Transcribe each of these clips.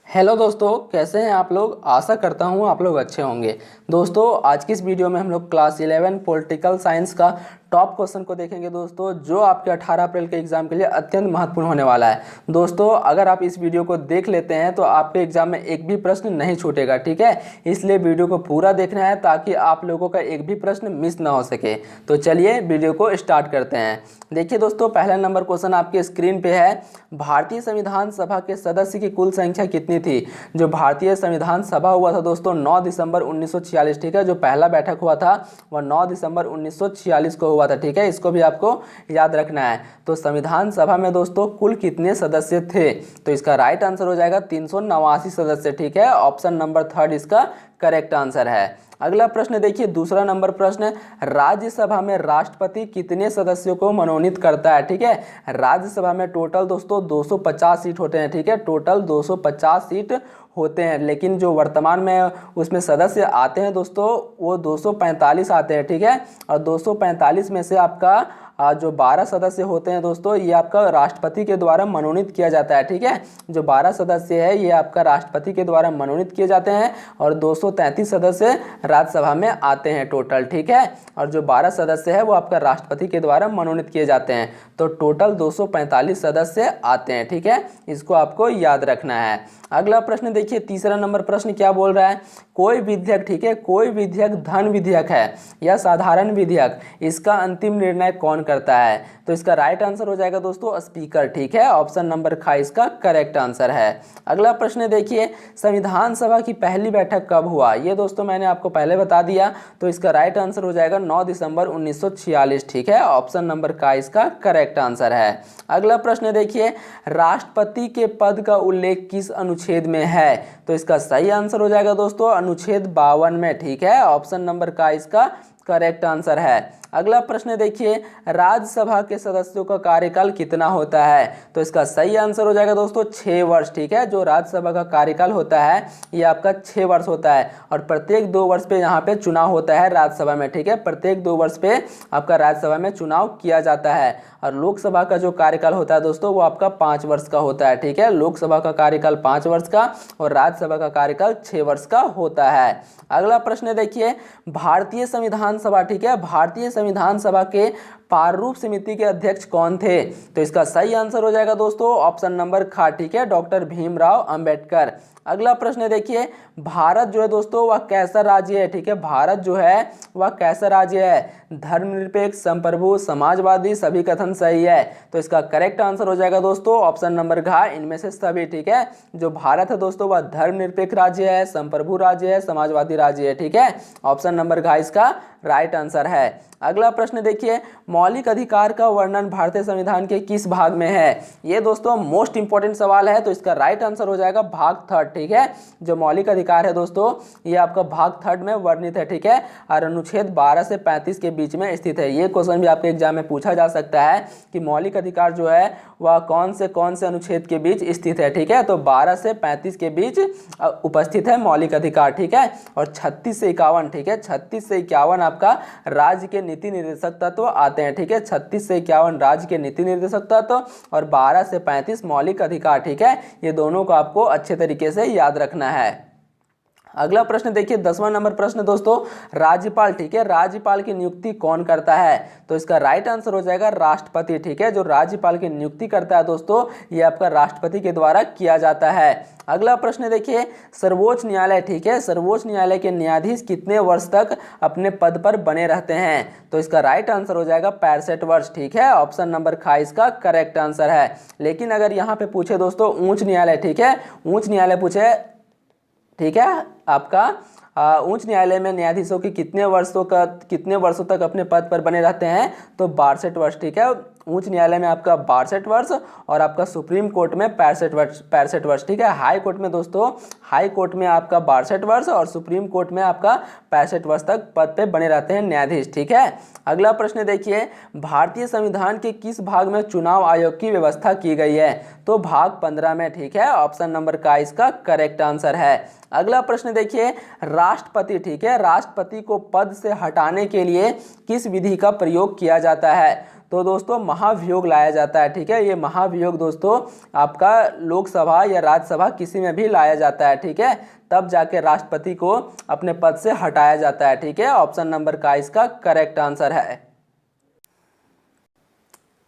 Hello दोस्तों, कैसे हैं आप लोग। आशा करता हूं आप लोग अच्छे होंगे। दोस्तों, आज की इस वीडियो में हम लोग क्लास 11 पॉलिटिकल साइंस का टॉप क्वेश्चन को देखेंगे दोस्तों, जो आपके 18 अप्रैल के एग्जाम के लिए अत्यंत महत्वपूर्ण होने वाला है। दोस्तों, अगर आप इस वीडियो को देख लेते हैं तो आपके एग्जाम में एक भी प्रश्न नहीं छूटेगा, ठीक है। इसलिए वीडियो को पूरा देखना है ताकि आप लोगों का एक भी प्रश्न मिस ना हो सके। तो चलिए वीडियो को स्टार्ट करते हैं। देखिए दोस्तों, पहला नंबर क्वेश्चन आपके स्क्रीन पे है। भारतीय संविधान सभा के सदस्य की कुल संख्या कितनी थी। जो भारतीय संविधान सभा हुआ था दोस्तों 9 दिसंबर 1946, ठीक है। जो पहला बैठक हुआ था वह 9 दिसंबर 1946 को हुआ था, ठीक है। इसको भी आपको याद रखना है। तो संविधान सभा में दोस्तों कुल कितने सदस्य थे, तो इसका राइट आंसर हो जाएगा 389 सदस्य, ठीक है। ऑप्शन नंबर थर्ड इसका करेक्ट आंसर है। अगला प्रश्न देखिए, दूसरा नंबर प्रश्न, राज्यसभा में राष्ट्रपति कितने सदस्यों को मनोनीत करता है, ठीक है। राज्यसभा में टोटल दोस्तों 250 सीट होते हैं, ठीक है। टोटल 250 सीट होते हैं, लेकिन जो वर्तमान में उसमें सदस्य आते हैं दोस्तों वो 245 आते हैं, ठीक है। और 245 में से आपका जो 12 सदस्य होते हैं दोस्तों, ये आपका राष्ट्रपति के द्वारा मनोनीत किया जाता है, ठीक है। जो 12 सदस्य है ये आपका राष्ट्रपति के द्वारा मनोनीत किए जाते हैं और 233 सदस्य राज्यसभा में आते हैं टोटल, ठीक है। और जो 12 सदस्य है वो आपका राष्ट्रपति के द्वारा मनोनीत किए जाते हैं। तो टोटल 245 सदस्य आते हैं, ठीक है। इसको आपको याद रखना है। अगला प्रश्न देखिए, तीसरा नंबर प्रश्न क्या बोल रहा है। कोई विधेयक, ठीक है, कोई विधेयक धन विधेयक है या साधारण विधेयक, इसका अंतिम निर्णय कौन करता है। तो इसका राइट आंसर हो जाएगा दोस्तों स्पीकर, ठीक है। ऑप्शन नंबर ख इसका करेक्ट आंसर है। अगला प्रश्न देखिए, संविधान सभा की पहली बैठक कब हुआ। ये दोस्तों मैंने आपको पहले बता दिया, तो इसका राइट आंसर हो जाएगा 9 दिसंबर 1946, ठीक है। ऑप्शन नंबर क इसका करेक्ट आंसर है। अगला प्रश्न देखिए, राष्ट्रपति के पद का उल्लेख किस अनुच्छेद में है। तो इसका सही आंसर हो जाएगा दोस्तों अनुच्छेद 52 में, ठीक है। ऑप्शन नंबर क इसका करेक्ट आंसर है। अगला प्रश्न देखिए, राज्यसभा के सदस्यों का कार्यकाल कितना होता है। तो इसका सही आंसर हो जाएगा दोस्तों 6 वर्ष, ठीक है। जो राज्यसभा का कार्यकाल होता है ये आपका 6 वर्ष होता है और प्रत्येक 2 वर्ष पे यहाँ पे चुनाव होता है राज्यसभा में, ठीक है। प्रत्येक 2 वर्ष पे आपका राज्यसभा में चुनाव किया जाता है। और लोकसभा का जो कार्यकाल होता है दोस्तों वो आपका 5 वर्ष का होता है, ठीक है। लोकसभा का कार्यकाल 5 वर्ष का और राज्यसभा का कार्यकाल 6 वर्ष का होता है। अगला प्रश्न देखिए, भारतीय संविधान सभा, ठीक है, भारतीय संविधान सभा के प्रारूप समिति के अध्यक्ष कौन थे। तो इसका सही आंसर हो जाएगा दोस्तों ऑप्शन नंबर ख, ठीक है, डॉक्टर भीमराव अंबेडकर। अगला प्रश्न देखिए, भारत जो है दोस्तों वह कैसा राज्य है, ठीक है। भारत जो है वह कैसा राज्य है। धर्मनिरपेक्ष, संप्रभु, समाजवादी, सभी कथन सही है। तो इसका करेक्ट आंसर हो जाएगा दोस्तों ऑप्शन नंबर घ, इनमें से सभी, ठीक है। जो भारत है दोस्तों वह धर्मनिरपेक्ष राज्य है, संप्रभु राज्य है, समाजवादी राज्य है, ठीक है। ऑप्शन नंबर घ इसका राइट आंसर है। अगला प्रश्न देखिए, मौलिक अधिकार का वर्णन भारतीय संविधान के किस भाग में है। ये दोस्तों मोस्ट इंपॉर्टेंट सवाल है, तो इसका राइट आंसर हो जाएगा भाग 3, ठीक है। जो मौलिक अधिकार है दोस्तों ये आपका भाग 3 में वर्णित है, ठीक है। और अनुच्छेद 12 से 35 के बीच में स्थित है। ये क्वेश्चन भी आपके एग्जाम में पूछा जा सकता है कि मौलिक अधिकार जो है वह कौन से अनुच्छेद के बीच स्थित है, ठीक है। तो 12 से 35 के बीच उपस्थित है मौलिक अधिकार, ठीक है। और 36 से 51, ठीक है, 36 से 51 आपका राज्य के नीति निर्देशक तत्व आते हैं, ठीक है। 36 से 51 राज्य के नीति निर्देशक तत्व और 12 से 35 मौलिक अधिकार, ठीक है। ये दोनों को आपको अच्छे तरीके से याद रखना है। अगला प्रश्न देखिए, 10वां नंबर प्रश्न दोस्तों, राज्यपाल, ठीक है, राज्यपाल की नियुक्ति कौन करता है। तो इसका राइट आंसर हो जाएगा राष्ट्रपति, ठीक है। जो राज्यपाल की नियुक्ति करता है दोस्तों ये आपका राष्ट्रपति के द्वारा किया जाता है। अगला प्रश्न देखिए, सर्वोच्च न्यायालय, ठीक है, सर्वोच्च न्यायालय के न्यायाधीश कितने वर्ष तक अपने पद पर बने रहते हैं। तो इसका राइट आंसर हो जाएगा 65 वर्ष, ठीक है। ऑप्शन नंबर ख इसका करेक्ट आंसर है। लेकिन अगर यहाँ पे पूछे दोस्तों उच्च न्यायालय, ठीक है, उच्च न्यायालय पूछे, ठीक है, आपका उच्च न्यायालय में न्यायाधीशों की कितने वर्षों तक अपने पद पर बने रहते हैं, तो 62 वर्ष, ठीक है। उच्च न्यायालय में आपका 62 वर्ष और आपका सुप्रीम कोर्ट में 65 वर्ष, ठीक है। हाई कोर्ट में दोस्तों, हाई कोर्ट में आपका 62 वर्ष और सुप्रीम कोर्ट में आपका 65 वर्ष तक पद पे बने रहते हैं न्यायाधीश, ठीक है। अगला प्रश्न देखिए, भारतीय संविधान के किस भाग में चुनाव आयोग की व्यवस्था की गई है। तो भाग 15 में, ठीक है। ऑप्शन नंबर का इसका करेक्ट आंसर है। अगला प्रश्न देखिए, राष्ट्रपति, ठीक है, राष्ट्रपति को पद से हटाने के लिए किस विधि का प्रयोग किया जाता है। तो दोस्तों महाभियोग लाया जाता है। ठीक है, ये महाभियोग दोस्तों आपका लोकसभा या राज्यसभा किसी में भी लाया जाता है। ठीक है, तब जाके राष्ट्रपति को अपने पद से हटाया जाता है। ठीक है, ऑप्शन नंबर का इसका करेक्ट आंसर है।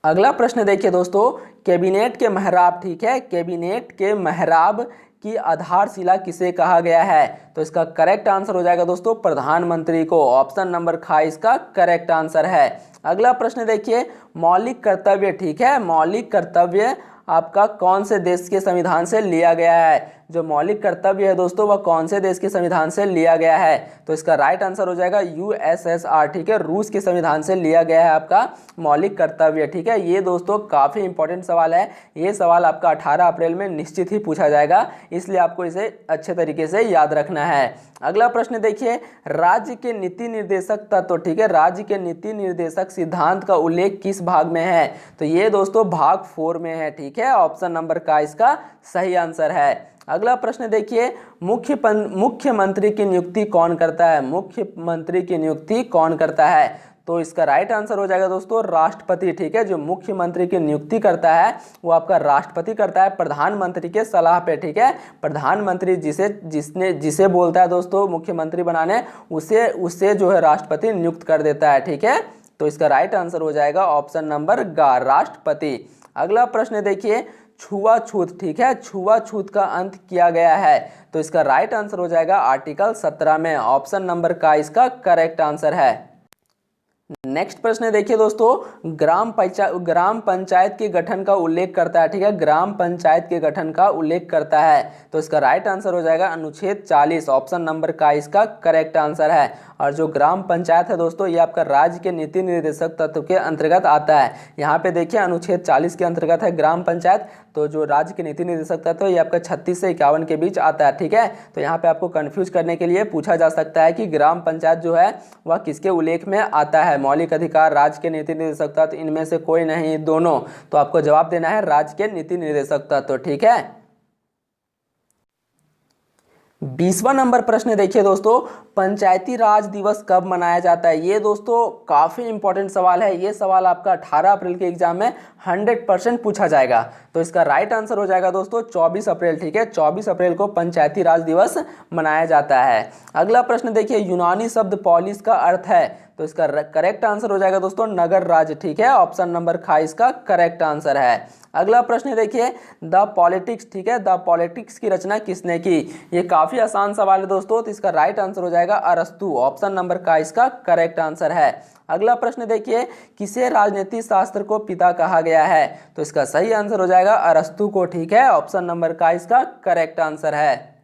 अगला प्रश्न देखिए दोस्तों, कैबिनेट के मेहराब, ठीक है, कैबिनेट के मेहराब की आधारशिला किसे कहा गया है? तो इसका करेक्ट आंसर हो जाएगा दोस्तों प्रधानमंत्री को। ऑप्शन नंबर खा इसका करेक्ट आंसर है। अगला प्रश्न देखिए, मौलिक कर्तव्य, ठीक है, मौलिक कर्तव्य आपका कौन से देश के संविधान से लिया गया है? जो मौलिक कर्तव्य है दोस्तों वह कौन से देश के संविधान से लिया गया है? तो इसका राइट आंसर हो जाएगा यूएसएसआर। ठीक है, रूस के संविधान से लिया गया है आपका मौलिक कर्तव्य। ठीक है, ये दोस्तों काफ़ी इंपॉर्टेंट सवाल है। ये सवाल आपका 18 अप्रैल में निश्चित ही पूछा जाएगा, इसलिए आपको इसे अच्छे तरीके से याद रखना है। अगला प्रश्न देखिए, राज्य के नीति निर्देशक तत्व, ठीक है, राज्य के नीति निर्देशक सिद्धांत का उल्लेख किस भाग में है? तो ये दोस्तों भाग 4 में है। ठीक है, ऑप्शन नंबर का इसका सही आंसर है। अगला प्रश्न देखिए, मुख्यमंत्री की नियुक्ति कौन करता है? मुख्यमंत्री की नियुक्ति कौन करता है? तो इसका राइट आंसर हो जाएगा दोस्तों राष्ट्रपति। ठीक है, जो मुख्यमंत्री की नियुक्ति करता है वो आपका राष्ट्रपति करता है प्रधानमंत्री के सलाह पे। ठीक है, प्रधानमंत्री जिसे बोलता है दोस्तों मुख्यमंत्री बनाने, उसे जो है राष्ट्रपति नियुक्त कर देता है। ठीक है, तो इसका राइट आंसर हो जाएगा ऑप्शन नंबर ग, राष्ट्रपति। अगला प्रश्न देखिए, छुआछूत, ठीक है, छुआछूत का अंत किया गया है? तो इसका राइट आंसर हो जाएगा आर्टिकल 17 में। ऑप्शन नंबर का इसका करेक्ट आंसर है। नेक्स्ट प्रश्न देखिए दोस्तों, ग्राम पंचायत के गठन का उल्लेख करता है। ठीक है, ग्राम पंचायत के गठन का उल्लेख करता है। तो इसका राइट आंसर हो जाएगा अनुच्छेद 40। ऑप्शन नंबर का इसका करेक्ट आंसर है। और जो ग्राम पंचायत है दोस्तों ये आपका राज्य के नीति निर्देशक तत्व के अंतर्गत आता है। यहाँ पे देखिए अनुच्छेद 40 के अंतर्गत है ग्राम पंचायत। तो जो राज्य के नीति निर्देशक तत्व है ये आपका 36 से 51 के बीच आता है। ठीक है, तो यहाँ पे आपको कंफ्यूज करने के लिए पूछा जा सकता है कि ग्राम पंचायत जो है वह किसके उल्लेख में आता है? मौलिक अधिकार, राज्य के नीति निर्देशक तत्व, इनमें से कोई नहीं, दोनों। तो आपको जवाब देना है राज्य के नीति निर्देशक तत्व। ठीक है, 20वां नंबर प्रश्न देखिए दोस्तों, पंचायती राज दिवस कब मनाया जाता है? ये दोस्तों काफ़ी इंपॉर्टेंट सवाल है। ये सवाल आपका 18 अप्रैल के एग्जाम में 100% पूछा जाएगा। तो इसका राइट आंसर हो जाएगा दोस्तों 24 अप्रैल। ठीक है, 24 अप्रैल को पंचायती राज दिवस मनाया जाता है। अगला प्रश्न देखिए, यूनानी शब्द पॉलिस का अर्थ है? तो इसका करेक्ट आंसर हो जाएगा दोस्तों नगर राज्य। ठीक है, ऑप्शन नंबर खा इसका करेक्ट आंसर है। अगला प्रश्न देखिए, द पॉलिटिक्स, ठीक है, द पॉलिटिक्स की रचना किसने की? ये काफी आसान सवाल है दोस्तों, तो इसका राइट आंसर हो जाएगा अरस्तु। ऑप्शन नंबर का इसका करेक्ट आंसर है। अगला प्रश्न देखिए, किसे राजनीति शास्त्र को पिता कहा गया है? तो इसका सही आंसर हो जाएगा अरस्तु को। ठीक है, ऑप्शन नंबर का इसका करेक्ट आंसर है।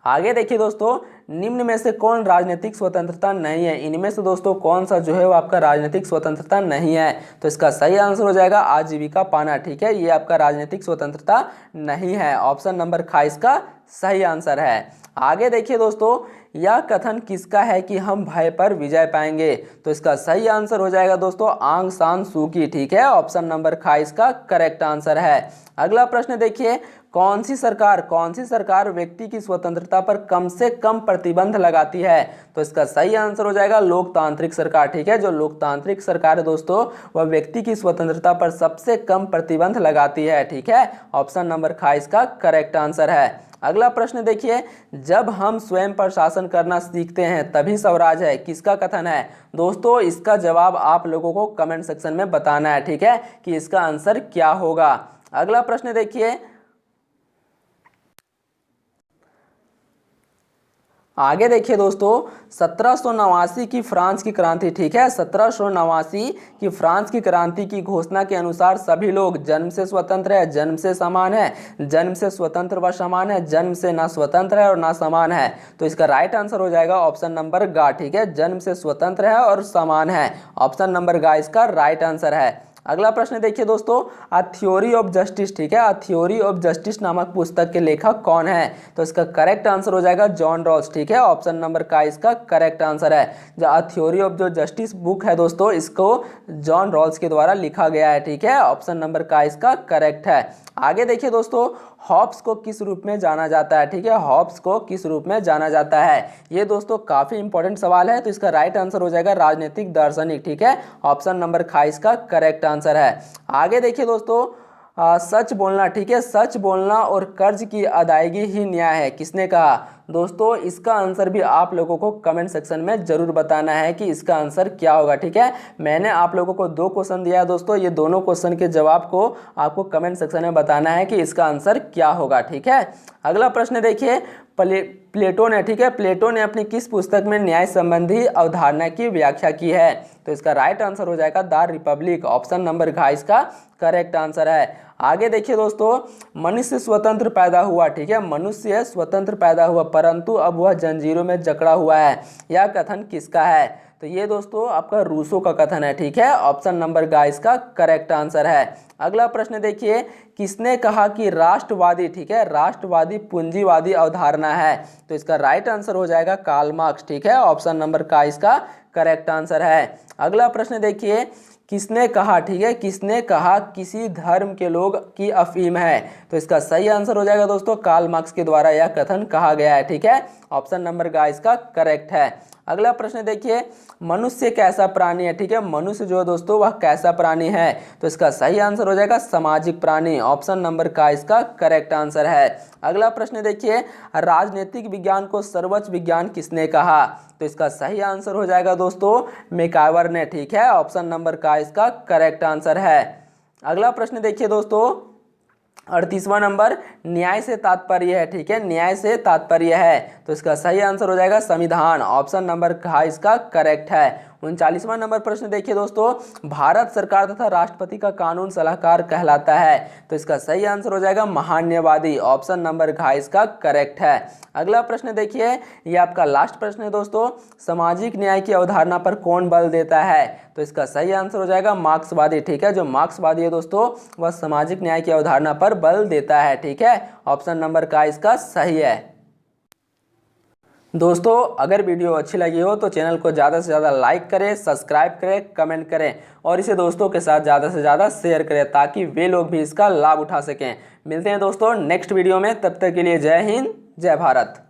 आगे देखिए दोस्तों, निम्न में से कौन राजनीतिक स्वतंत्रता नहीं है? इनमें से दोस्तों कौन सा जो है वो आपका राजनीतिक स्वतंत्रता नहीं है? तो इसका सही आंसर हो जाएगा आजीविका पाना। ठीक है, ये आपका राजनीतिक स्वतंत्रता नहीं है। ऑप्शन नंबर खा इसका सही आंसर है। आगे देखिए दोस्तों, यह कथन किसका है कि हम भय पर विजय पाएंगे? तो इसका सही आंसर हो जाएगा दोस्तों आंग सान सू की। ठीक है, ऑप्शन नंबर खा इसका करेक्ट आंसर है। अगला प्रश्न देखिए, कौन सी सरकार व्यक्ति की स्वतंत्रता पर कम से कम प्रतिबंध लगाती है? तो इसका सही आंसर हो जाएगा लोकतांत्रिक सरकार। ठीक है, जो लोकतांत्रिक सरकार है दोस्तों वह व्यक्ति की स्वतंत्रता पर सबसे कम प्रतिबंध लगाती है। ठीक है, ऑप्शन नंबर खा इसका करेक्ट आंसर है। अगला प्रश्न देखिए, जब हम स्वयं पर शासन करना सीखते हैं तभी स्वराज है, किसका कथन है? दोस्तों इसका जवाब आप लोगों को कमेंट सेक्शन में बताना है। ठीक है, कि इसका आंसर क्या होगा। अगला प्रश्न देखिए, आगे देखिए दोस्तों, 1789 की फ्रांस की क्रांति, ठीक है, 1789 की फ्रांस की क्रांति की घोषणा के अनुसार सभी लोग जन्म से स्वतंत्र है, जन्म से समान है, जन्म से स्वतंत्र व समान है, जन्म से ना स्वतंत्र है और ना समान है। तो इसका राइट आंसर हो जाएगा ऑप्शन नंबर गा। ठीक है, जन्म से स्वतंत्र है और समान है। ऑप्शन नंबर गा इसका राइट आंसर है। अगला प्रश्न देखिए दोस्तों, अ थ्योरी ऑफ जस्टिस, ठीक है, अ थ्योरी ऑफ जस्टिस नामक पुस्तक के लेखक कौन है? तो इसका करेक्ट आंसर हो जाएगा जॉन रॉल्स। ठीक है, ऑप्शन नंबर का इसका करेक्ट आंसर है। जो अ थ्योरी ऑफ जो जस्टिस बुक है दोस्तों इसको जॉन रॉल्स के द्वारा लिखा गया है। ठीक है, ऑप्शन नंबर का इसका करेक्ट है। आगे देखिए दोस्तों, हॉब्स को किस रूप में जाना जाता है, ठीक है, हॉब्स को किस रूप में जाना जाता है। ये दोस्तों काफ़ी इंपॉर्टेंट सवाल है, तो इसका राइट आंसर हो जाएगा राजनीतिक दार्शनिक, ठीक है, ऑप्शन नंबर ख इसका करेक्ट आंसर है। आगे देखिए दोस्तों, सच बोलना, ठीक है, सच बोलना और कर्ज की अदायगी ही न्याय है, किसने कहा। दोस्तों इसका आंसर भी आप लोगों को कमेंट सेक्शन में जरूर बताना है कि इसका आंसर क्या होगा, ठीक है। मैंने आप लोगों को 2 क्वेश्चन दिया है दोस्तों, ये दोनों क्वेश्चन के जवाब को आपको कमेंट सेक्शन में बताना है कि इसका आंसर क्या होगा, ठीक है। अगला प्रश्न देखिए, प्लेटो ने, ठीक है, प्लेटो ने अपनी किस पुस्तक में न्याय संबंधी अवधारणा की व्याख्या की है। तो इसका राइट आंसर हो जाएगा द रिपब्लिक, ऑप्शन नंबर घ इसका करेक्ट आंसर है। आगे देखिए दोस्तों, मनुष्य स्वतंत्र पैदा हुआ, ठीक है, मनुष्य स्वतंत्र पैदा हुआ परंतु अब वह जंजीरों में जकड़ा हुआ है, यह कथन किसका है। तो ये दोस्तों आपका रूसो का कथन है, ठीक है, ऑप्शन नंबर ग इसका करेक्ट आंसर है। अगला प्रश्न देखिए, किसने कहा कि राष्ट्रवादी, ठीक है, राष्ट्रवादी पूंजीवादी अवधारणा है। तो इसका राइट आंसर हो जाएगा कार्ल मार्क्स, ठीक है, ऑप्शन नंबर क इसका करेक्ट आंसर है। अगला प्रश्न देखिए, किसने कहा, ठीक है, किसने कहा किसी धर्म के लोग की अफीम है। तो इसका सही आंसर हो जाएगा दोस्तों कार्ल मार्क्स के द्वारा यह कथन कहा गया है, ठीक है, ऑप्शन नंबर ग इसका करेक्ट है। अगला प्रश्न देखिए, मनुष्य कैसा प्राणी है, ठीक है, मनुष्य जो है दोस्तों वह कैसा प्राणी है। तो इसका सही आंसर हो जाएगा सामाजिक प्राणी, ऑप्शन नंबर क इसका करेक्ट आंसर है। अगला प्रश्न देखिए, राजनीतिक विज्ञान को सर्वोच्च विज्ञान किसने कहा। तो इसका सही आंसर हो जाएगा दोस्तों मैकाइवर ने, ठीक है, ऑप्शन नंबर क इसका करेक्ट आंसर है। अगला प्रश्न देखिए दोस्तों, 38वां नंबर, न्याय से तात्पर्य है, ठीक है, न्याय से तात्पर्य है। तो इसका सही आंसर हो जाएगा संविधान, ऑप्शन नंबर ख इसका करेक्ट है। 39वां नंबर प्रश्न देखिए दोस्तों, भारत सरकार तथा राष्ट्रपति का कानून सलाहकार कहलाता है। तो इसका सही आंसर हो जाएगा महान्यवादी, ऑप्शन नंबर घ इसका करेक्ट है। अगला प्रश्न देखिए, ये आपका लास्ट प्रश्न है दोस्तों, सामाजिक न्याय की अवधारणा पर कौन बल देता है। तो इसका सही आंसर हो जाएगा मार्क्सवादी, ठीक है, जो मार्क्सवादी है दोस्तों वह सामाजिक न्याय की अवधारणा पर बल देता है, ठीक है, ऑप्शन नंबर क इसका सही है। दोस्तों अगर वीडियो अच्छी लगी हो तो चैनल को ज़्यादा से ज़्यादा लाइक करें, सब्सक्राइब करें, कमेंट करें और इसे दोस्तों के साथ ज़्यादा से ज़्यादा शेयर करें ताकि वे लोग भी इसका लाभ उठा सकें। मिलते हैं दोस्तों नेक्स्ट वीडियो में, तब तक के लिए जय हिंद, जय भारत।